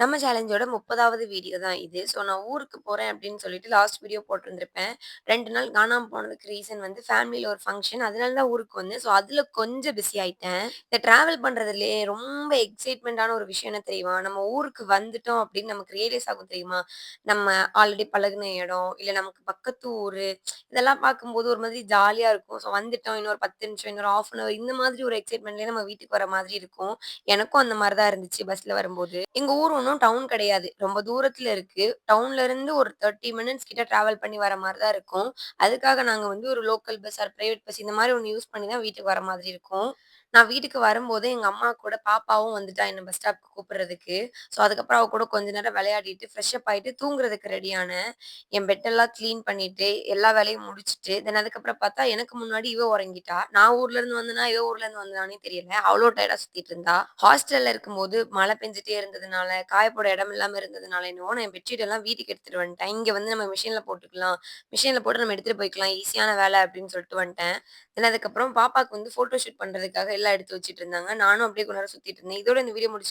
நம்ம சேலஞ்சோட 30வது வீடியோ தான் இது. ஸோ நான் ஊருக்கு போறேன் அப்படின்னு சொல்லிட்டு லாஸ்ட் வீடியோ போட்டிருந்திருப்பேன். 2 நாள் காணாம போனதுக்கு ரீசன் வந்து ஃபேமிலில ஒரு ஃபங்ஷன். அதனால தான் ஊருக்கு வந்தேன். ஸோ அதில கொஞ்சம் பிஸி ஆயிட்டேன். இந்த டிராவல் பண்றதுலயே ரொம்ப எக்ஸைட்மென்ட்டான ஒரு விஷயம் என்ன தெரியுமா? நம்ம ஊருக்கு வந்துட்டோம் அப்படின்னு நமக்கு ரியலைஸ் ஆகும் தெரியுமா? நம்ம ஆல்ரெடி பழகுன இடம், இல்ல நமக்கு பக்கத்து ஊரு, இதெல்லாம் பார்க்கும்போது ஒரு மாதிரி ஜாலியா இருக்கும். ஸோ வந்துட்டோம். இன்னொரு 10 நிமிஷம், இன்னொரு 1/2 அன் ஹவர் இந்த மாதிரி ஒரு எக்ஸைட்மென்ட்லயே நம்ம வீட்டுக்கு வர மாதிரி இருக்கும். எனக்கும் அந்த மாரி தான் இருந்துச்சு பஸ்ல வரும்போது. எங்க ஊர் ஒண்ணும் டவுன் கிடையாது. ரொம்ப தூரத்துல இருக்கு. டவுன்ல இருந்து ஒரு 30 மினிட்ஸ் கிட்ட டிராவல் பண்ணி வர மாரி தான் இருக்கும். அதுக்காக நாங்க வந்து ஒரு local bus or private bus இந்த மாரி ஒண்ணு யூஸ் பண்ணி தான் வீட்டுக்கு வர மாதிரி இருக்கும். நான் வீட்டுக்கு வரும்போது எங்க அம்மா கூட பாப்பாவும் வந்துட்டா என்ன பஸ் ஸ்டாப்க்கு கூப்பிடுறதுக்கு. ஸோ அதுக்கப்புறம் அவ கூட கொஞ்ச நேரம் விளையாடிட்டு, ஃப்ரெஷ் அப் ஆயிட்டு தூங்குறதுக்கு ரெடி ஆனேன். என் பெட்டெல்லாம் கிளீன் பண்ணிட்டு, எல்லா வேலையும் முடிச்சுட்டு, தென் அதுக்கப்புறம் பார்த்தா எனக்கு முன்னாடி இவ உறங்கிட்டா. நான் ஊர்ல இருந்து வந்தனா, இவ ஊர்ல இருந்து வந்தானான்னே தெரியல. அவ்ளோ டயர்டா சுத்திட்டு இருந்தா. ஹாஸ்டல்ல இருக்கும்போது மழை பெஞ்சுட்டே இருந்ததுனால, காய போட இடம் இல்லாம இருந்ததுனால என்னவோ நான் என் பெட்ஷீட் எல்லாம் வீட்டுக்கு எடுத்துட்டு வந்துட்டேன். இங்க வந்து நம்ம மிஷின்ல போட்டுக்கலாம். மிஷின்ல போட்டு நம்ம எடுத்துட்டு போய்க்கலாம். ஈஸியான வேலை அப்படின்னு சொல்லிட்டு வந்துட்டேன். தென் அதுக்கப்புறம் பாப்பாக்கு வந்து ஃபோட்டோ ஷூட் பண்றதுக்காக எல்லாம் எடுத்து வச்சுட்டு இருந்தாங்க. நானும் அப்படியே கொஞ்ச நேரம் சுத்திட்டு இருந்தேன். இதோட இந்த வீடியோ முடிச்சு